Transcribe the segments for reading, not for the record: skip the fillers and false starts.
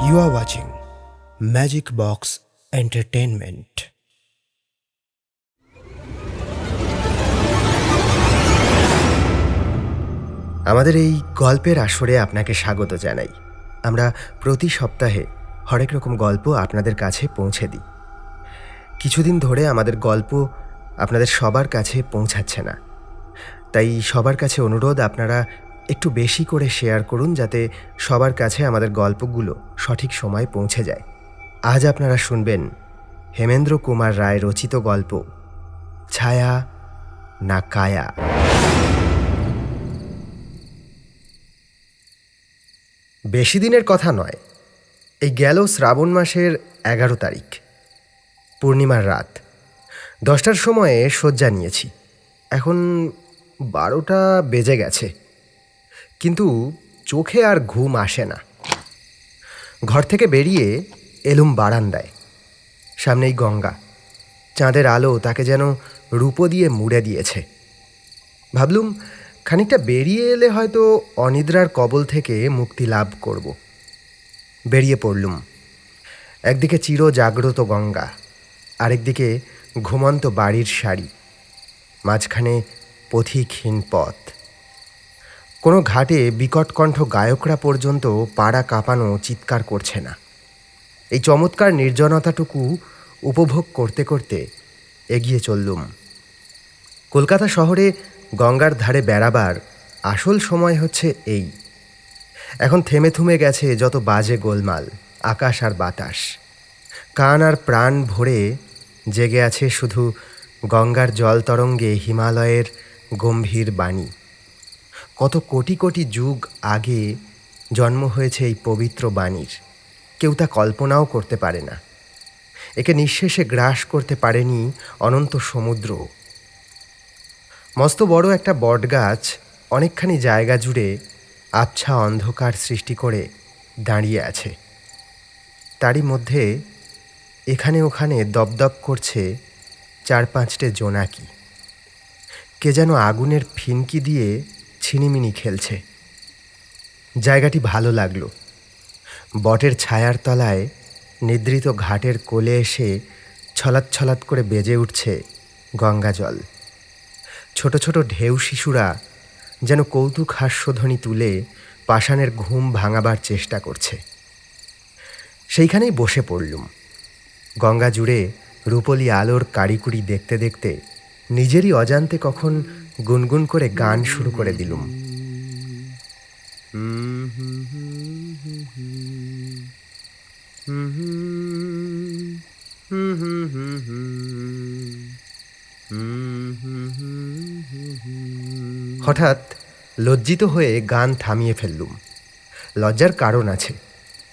You are watching Magic Box Entertainment. আমাদের এই গল্পের আসরে আপনাকে স্বাগত জানাই। আমরা প্রতি সপ্তাহে হরেক রকম গল্প আপনাদের কাছে পৌঁছে দিই। কিছুদিন ধরে আমাদের গল্প আপনাদের সবার কাছে পৌঁছাচ্ছে না, তাই সবার কাছে অনুরোধ আপনারা একটু বেশি করে শেয়ার করুন, যাতে সবার কাছে আমাদের গল্পগুলো সঠিক সময়ে পৌঁছে যায়। আজ আপনারা শুনবেন হেমেন্দ্র কুমার রায় রচিত গল্প ছায়া না কায়া। বেশি দিনের কথা নয়, এই গেল শ্রাবণ মাসের 11 তারিখ, পূর্ণিমার রাত। 10টার সময়ে শয্যা নিয়েছি। এখন 12টা বেজে গেছে, কিন্তু চোখে আর ঘুম আসে না। ঘর থেকে বেরিয়ে এলুম বারান্দায়। সামনেই গঙ্গা, চাঁদের আলো তাকে যেন রূপো দিয়ে মুড়ে দিয়েছে। ভাবলুম খানিকটা বেরিয়ে এলে হয়তো অনিদ্রার কবল থেকে মুক্তি লাভ করব। বেরিয়ে পড়লুম। একদিকে চির জাগ্রত গঙ্গা, আরেকদিকে ঘুমন্ত বাড়ির সারি, মাঝখানে পথিকহীন পথ। কোনো ঘাটে বিকটকণ্ঠ গায়করা পর্যন্ত পাড়া কাঁপানো চিৎকার করছে না। এই চমৎকার নির্জনতাটুকু উপভোগ করতে করতে এগিয়ে চললুম। কলকাতা শহরে গঙ্গার ধারে বেড়াবার আসল সময় হচ্ছে এই। এখন থেমে থুমে গেছে যত বাজে গোলমাল, আকাশ আর বাতাস। কান আর প্রাণ ভরে জেগে আছে শুধু গঙ্গার জল তরঙ্গে হিমালয়ের গম্ভীর বাণী। কত কোটি কোটি যুগ আগে জন্ম হয়েছে এই পবিত্র বাণীর, কেউ তা কল্পনাও করতে পারে না। একে নিঃশেষে গ্রাস করতে পারেনি অনন্ত সমুদ্র। মস্ত বড় একটা বটগাছ অনেকখানি জায়গা জুড়ে আবছা অন্ধকার সৃষ্টি করে দাঁড়িয়ে আছে। তারই মধ্যে এখানে ওখানে দপদপ করছে 4-5টে জোনাকি। কে যেন আগুনের ফিনকি দিয়ে ছিনিমিনি খেলছে। জায়গাটি ভালো লাগলো। বটের ছায়ার তলায় নিদ্রিত ঘাটের কোলে এসে ছলাৎ ছলাৎ করে বেজে উঠছে গঙ্গা জল। ছোট ছোট ঢেউ শিশুরা যেন কৌতুক হাস্যধ্বনি তুলে পাষাণের ঘুম ভাঙাবার চেষ্টা করছে। সেইখানেই বসে পড়লুম। গঙ্গা জুড়ে রূপলি আলোর কারিকুরি দেখতে দেখতে নিজেরই অজান্তে কখন গুনগুন করে গান শুরু করে দিলুম। হঠাৎ লজ্জিত হয়ে গান থামিয়ে ফেললুম। লজ্জার কারণ আছে।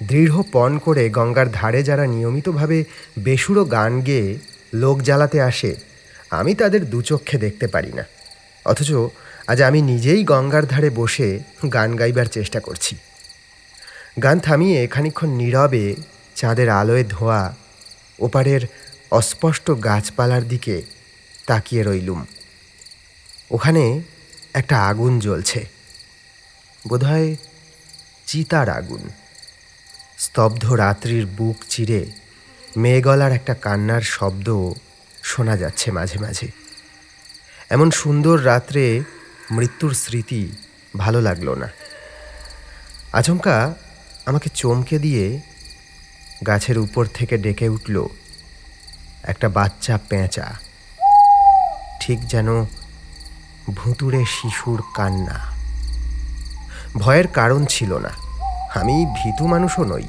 দৃঢ় পণ করে গঙ্গার ধারে যারা নিয়মিতভাবে বেসুরো গান গেয়ে লোক জ্বালাতে আসে, আমি তাদের দুচক্ষে দেখতে পারি না। অথচ আজ আমি নিজেই গঙ্গার ধারে বসে গান গাইবার চেষ্টা করছি। গান থামিয়ে খানিকক্ষণ নীরবে চাঁদের আলোয় ধোয়া ওপারের অস্পষ্ট গাছপালার দিকে তাকিয়ে রইলুম। ওখানে একটা আগুন জ্বলছে, বোধহয় চিতার আগুন। স্তব্ধ রাত্রির বুক চিরে মেয়েগলার একটা কান্নার শব্দ শোনা যাচ্ছে মাঝে মাঝে। এমন সুন্দর রাত্রে মৃত্যুর স্মৃতি ভালো লাগলো না। আচমকা আমাকে চমকে দিয়ে গাছের উপর থেকে ডেকে উঠল একটা বাচ্চা পেঁচা, ঠিক যেন ভুতুড়ে শিশুর কান্না। ভয়ের কারণ ছিল না, আমি ভীতু মানুষও নই।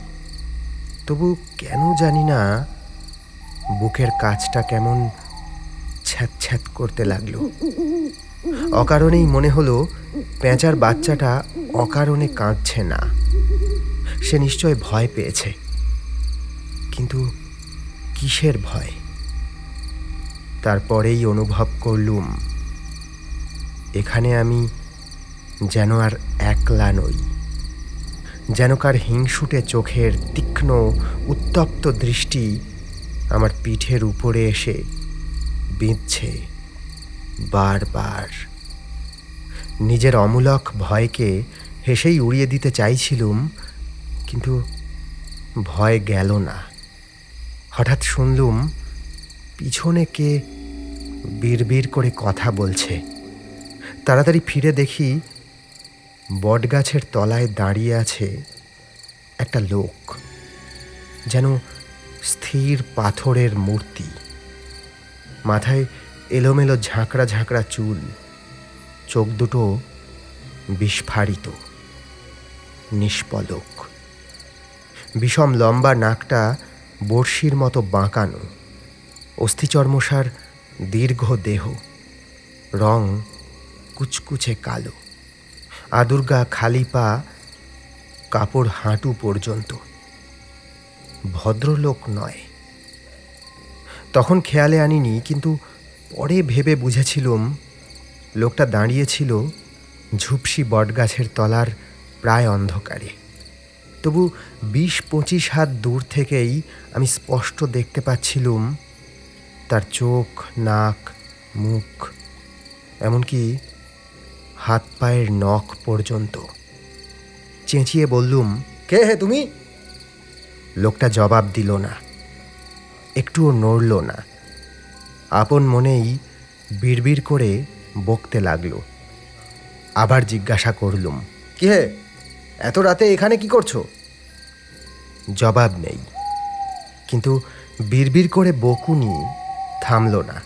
তবু কেন জানি না বুকের কাছটা কেমন ছ্যাঁত করতে লাগলো। অকারণেই মনে হলো পেঁচার বাচ্চাটা অকারণে কাঁদছে না, সে নিশ্চয় ভয় পেয়েছে। কিন্তু কিসের ভয়? তারপরেই অনুভব করলুম এখানে আমি যেন আর একলা নই। যেন কার হিংসুটে চোখের তীক্ষ্ণ উত্তপ্ত দৃষ্টি আমার পিঠের উপরে এসে বিঁধছে বারবার। নিজের অমূলক ভয়কে হেসেই উড়িয়ে দিতে চাইছিলুম, কিন্তু ভয় গেল না। হঠাৎ শুনলুম পিছনে কে বিড়বিড় করে কথা বলছে। তাড়াতাড়ি ফিরে দেখি বটগাছের তলায় দাঁড়িয়ে আছে একটা লোক, যেন স্থির পাথরের মূর্তি। মাথায় এলোমেলো ঝাঁকড়া ঝাঁকড়া চুল, চোখ দুটো বিস্ফারিত, নিষ্পলক। বিষম লম্বা নাকটা বড়শির মতো বাঁকানো, অস্থিচর্মসার দীর্ঘ দেহ, রং কুচকুচে কালো, আদুর্গা খালি পা, কাপড় হাঁটু পর্যন্ত। ভদ্রলোক নয়। তখন খেয়ালে আনিনি, কিন্তু পরে ভেবে বুঝেছিলুম লোকটা দাঁড়িয়েছিল ঝুপসি বটগাছের তলার প্রায় অন্ধকারে। তবু ২০-২৫ হাত দূর থেকেই আমি স্পষ্ট দেখতে পাচ্ছিলুম তার চোখ, নাক, মুখ, এমনকি হাত পায়ের নখ পর্যন্ত। চেঁচিয়ে বললুম, কে হে তুমি? লোকটা জবাব দিল না, একটুও নড়ল না। আপন মনেই বিড়বিড় করে বকতে লাগল। আবার জিজ্ঞাসা করলুম, কি হে, এত রাতে এখানে কি করছো? জবাব নেই, কিন্তু বিড়বিড় করে বকুনি থামল না।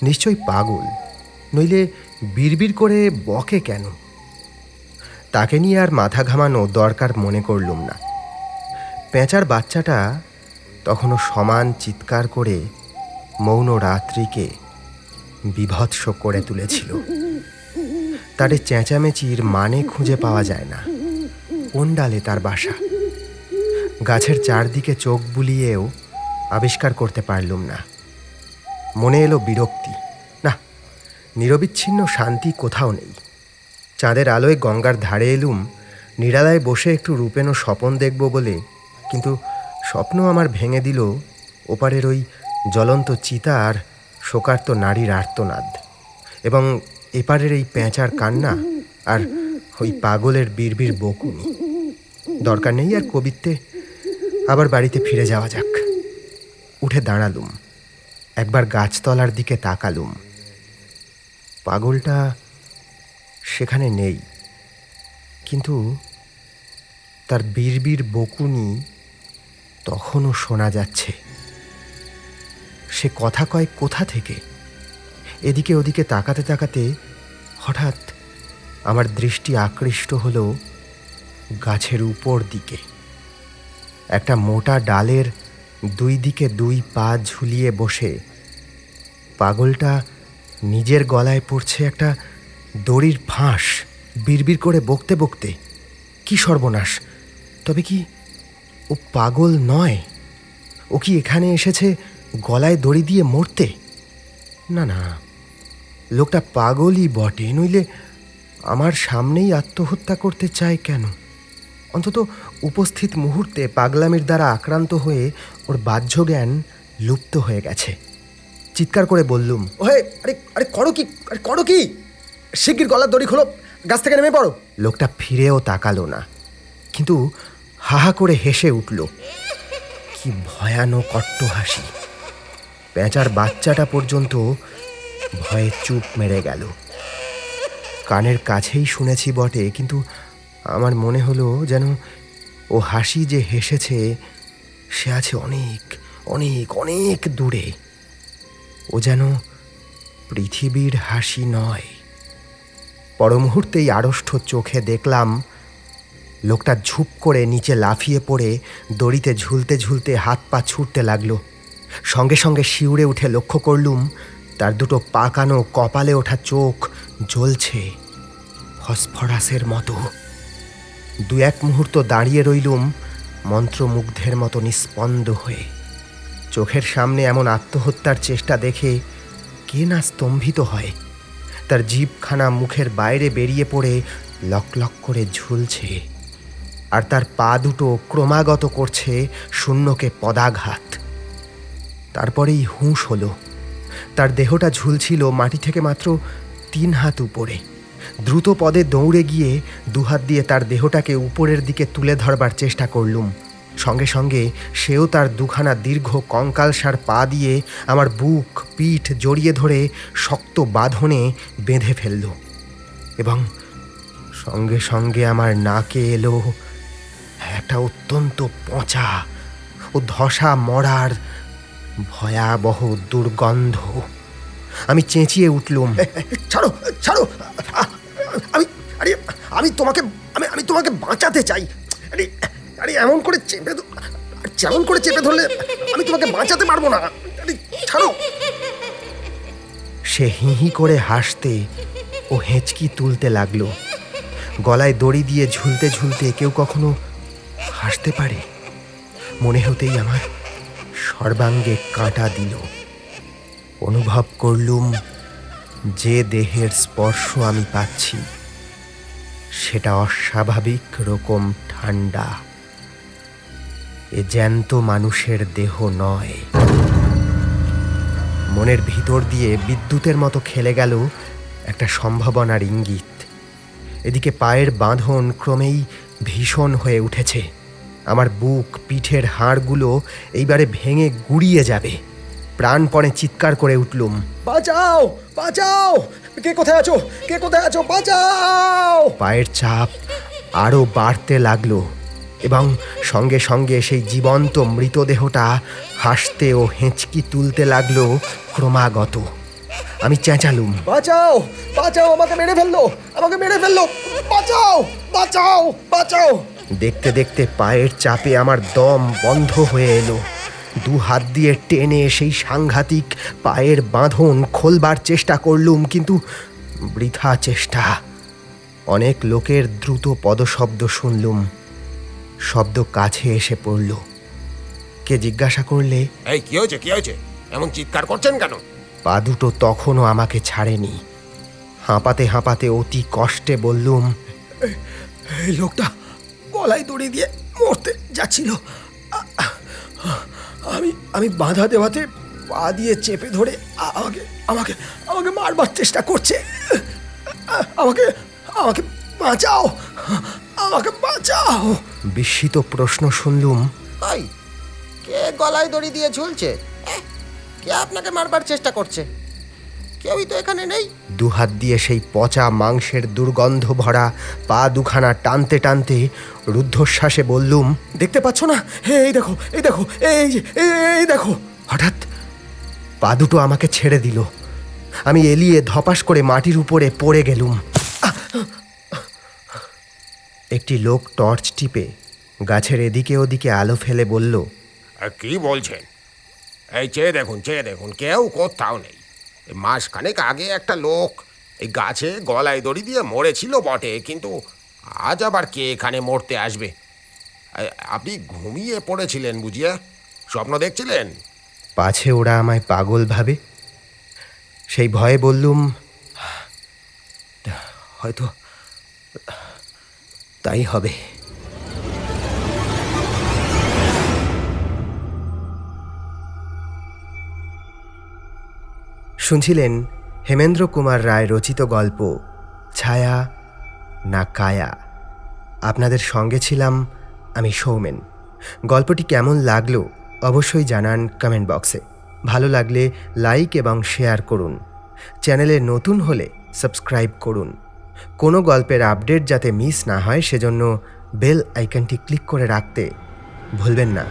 নিশ্চয়ই পাগল, নইলে বিড়বিড় করে বকে কেন? তাকে নিয়ে আর মাথা ঘামানো দরকার মনে করলুম না। পেঁচার বাচ্চাটা তখনও সমান চিৎকার করে মৌন রাত্রিকে বিভৎস করে তুলেছিল। তার চেঁচামেচির মানে খুঁজে পাওয়া যায় না। কোন ডালে তার বাসা? গাছের চারদিকে চোখ বুলিয়েও আবিষ্কার করতে পারলুম না। মনে এলো বিরক্তি। না, নিরবিচ্ছিন্ন শান্তি কোথাও নেই। চাঁদের আলোয় গঙ্গার ধারে এলুম নিরালায় বসে একটু রূপেণ স্বপন দেখব বলে, কিন্তু স্বপ্ন আমার ভেঙে দিল ওপারের ওই জ্বলন্ত চিতা আর শোকার্ত নারীর আর্তনাদ, এবং এপারের এই পেঁচার কান্না আর ওই পাগলের বিড়বিড় বকুনি। দরকার নেই আর কবিত্বে, আবার বাড়িতে ফিরে যাওয়া যাক। উঠে দাঁড়ালুম, একবার গাছতলার দিকে তাকালুম। পাগলটা সেখানে নেই, কিন্তু তার বিড়বিড় বকুনি তখনও শোনা যাচ্ছে। সে কথা কয় কোথা থেকে? এদিকে ওদিকে তাকাতে তাকাতে হঠাৎ আমার দৃষ্টি আকৃষ্ট হলো গাছের উপর দিকে। একটা মোটা ডালের দুই দিকে দুই পা ঝুলিয়ে বসে পাগলটা নিজের গলায় পড়ছে একটা দড়ির ফাঁস, বিড়বিড় করে বকতে বকতে। কি সর্বনাশ! তবে কি ও পাগল নয়? ও কি এখানে এসেছে গলায় দড়ি দিয়ে মরতে? না না, লোকটা পাগলই বটে, নইলে আমার সামনেই আত্মহত্যা করতে চায় কেন? অন্তত উপস্থিত মুহূর্তে পাগলামির দ্বারা আক্রান্ত হয়ে ওর বাহ্য জ্ঞান লুপ্ত হয়ে গেছে। চিৎকার করে বললুম, ওহে, আরে আরে করো কি, আরে করো কি? শিগগির গলার দড়ি খোলো, গাছ থেকে নেমে পড়ো। লোকটা ফিরেও তাকালো না, কিন্তু হাহা করে হেসে উঠল। কি ভয়ানক অট্টহাসি! পেঁচার বাচ্চাটা পর্যন্ত ভয়ে চুপ মেরে গেল। কানের কাছেই শুনেছি বটে, কিন্তু আমার মনে হলো যেন ও হাসি যে হেসেছে সে আছে অনেক অনেক অনেক দূরে। ও যেন পৃথিবীর হাসি নয়। পরমুহূর্তেই আড়ষ্ট চোখে দেখলাম লোকটা ঝুপ করে নিচে লাফিয়ে পড়ে দড়িতে ঝুলতে ঝুলতে হাত পা ছুটতে লাগলো। সঙ্গে সঙ্গে শিউরে উঠে লক্ষ্য করলুম তার দুটো পাকানো কপালে ওঠা চোখ জ্বলছে ফসফরাসের মতো। দু এক মুহূর্ত দাঁড়িয়ে রইলুম মন্ত্রমুগ্ধের মতো নিস্পন্দ হয়ে। চোখের সামনে এমন আত্মহত্যার চেষ্টা দেখে কে না স্তম্ভিত হয়। তার জিভখানা মুখের বাইরে বেরিয়ে পড়ে লক লক করে ঝুলছে, আর তার পা দুটো ক্রমাগত করছে শূন্যকে পদাঘাত। তারপরেই হুঁশ হলো, তার দেহটা ঝুলছিল মাটি থেকে মাত্র 3 হাত উপরে। দ্রুত পদে দৌড়ে গিয়ে দুহাত দিয়ে তার দেহটাকে উপরের দিকে তুলে ধরবার চেষ্টা করলুম, সঙ্গে সঙ্গে সেও তার দুখানা দীর্ঘ কঙ্কালসার পা দিয়ে আমার বুক পিঠ জড়িয়ে ধরে শক্ত বাঁধনে বেঁধে ফেলল এবং সঙ্গে সঙ্গে আমার নাকে এলো একটা অত্যন্ত পচা ও ধসা মরার ভয়াবহ দুর্গন্ধ। আমি চেঁচিয়ে উঠলুম, ছাড়ো ছাড়ো, আমি আরে আমি তোমাকে আমি তোমাকে বাঁচাতে চাই। আরে আরে এমন করে চেপে ধরলে আমি তোমাকে বাঁচাতে পারবো না। আরে ছাড়ো। সে হি হি করে হাসতে ও হেঁচকি তুলতে লাগলো। গলায় দড়ি দিয়ে ঝুলতে ঝুলতে কেউ কখনো হাসতে পারে? মনে হতেই আমার সর্বাঙ্গে কাঁটা দিল। অনুভব করলুম যে দেহের স্পর্শ আমি পাচ্ছি সেটা অস্বাভাবিক রকম ঠান্ডা। এ জ্যান্ত মানুষের দেহ নয়। মনের ভিতর দিয়ে বিদ্যুতের মতো খেলে গেল একটা সম্ভাবনার ইঙ্গিত। এদিকে পায়ের বাঁধন ক্রমেই ভীষণ হয়ে উঠেছে। আমার বুক পিঠের হাড়গুলো এইবারে ভেঙে গুড়িয়ে যাবে। প্রাণপণে চিৎকার করে উঠলুম, বাঁচাও বাঁচাও, কে কোথায় আছো, কে কোথায় আছো, বাঁচাও। পায়ের চাপ আরও বাড়তে লাগলো এবং সঙ্গে সঙ্গে সেই জীবন্ত মৃতদেহটা হাসতে ও হেঁচকি তুলতে লাগলো ক্রমাগত। আমি চেঁচালুম, বাঁচাও বাঁচাও, আমাকে মেরে ফেললো, আমাকে মেরে ফেললো, বাঁচাও বাঁচাও বাঁচাও। দেখতে দেখতে পায়ের চাপে আমার দম বন্ধ হয়ে এলো। দু হাত দিয়ে টেনে সেই সাংঘাতিক পায়ের বাঁধন খোলবার চেষ্টা করলুম, কিন্তু বৃথা চেষ্টা। অনেক লোকের দ্রুত পদশব্দ শুনলুম। শব্দ কাছে এসে পড়ল। কে জিজ্ঞাসা করলে, এই কি হয়েছে, কি হয়েছে, এমন চিৎকার করছেন কেন? পা দুটো তখনও আমাকে ছাড়েনি। হাঁপাতে হাঁপাতে অতি কষ্টে বললুম, এই লোকটা গলায় দড়ি দিয়ে মরতে যাচ্ছিল। আমি বাধা দেওয়াতে পা দিয়ে চেপে ধরে আমাকে আমাকে আমাকে মারবার চেষ্টা করছে। আমাকে আমাকে বাঁচাও, আমাকে বাঁচাও। বিস্মিত প্রশ্ন শুনলুম, তাই কে গলায় দড়ি দিয়ে ঝুলছে? কে আপনাকে মারবার চেষ্টা করছে? কেউই তো এখানে নেই। দুহাত দিয়ে সেই পচা মাংসের দুর্গন্ধ ভরা পা দুখানা টানতে টানতে রুদ্ধশ্বাসে বললুম, দেখতে পাচ্ছ না, এই দেখো এই দেখো, এই দেখো। হঠাৎ পা দুটো আমাকে ছেড়ে দিল। আমি এলিয়ে ধপাস করে মাটির উপরে পড়ে গেলুম। একটি লোক টর্চ টিপে গাছের এদিকে ওদিকে আলো ফেলে বলল, কি বলছেন? এই চেয়ে দেখুন, কেউ কোথাও নেই। মাসখানেক আগে একটা লোক এই গাছে গলায় দড়ি দিয়ে মরেছিল বটে, কিন্তু আজ আবার কে এখানে মরতে আসবে? আপনি ঘুমিয়ে পড়েছিলেন বুঝিয়ে? স্বপ্ন দেখছিলেন? পাছে ওরা আমায় পাগল ভাবে? সেই ভয়ে বললুম, হয়তো তাই হবে। শুনছিলেন হেমেন্দ্র কুমার রায় রচিত গল্প ছায়া না কায়া। আপনাদের সঙ্গে ছিলাম আমি সৌমেন। গল্পটি কেমন লাগলো অবশ্যই জানান কমেন্ট বক্সে। ভালো লাগলে লাইক এবং শেয়ার করুন। চ্যানেলে নতুন হলে সাবস্ক্রাইব করুন। কোনো গল্পের আপডেট যাতে মিস না হয় সেজন্য বেল আইকনটি ক্লিক করে রাখতে ভুলবেন না।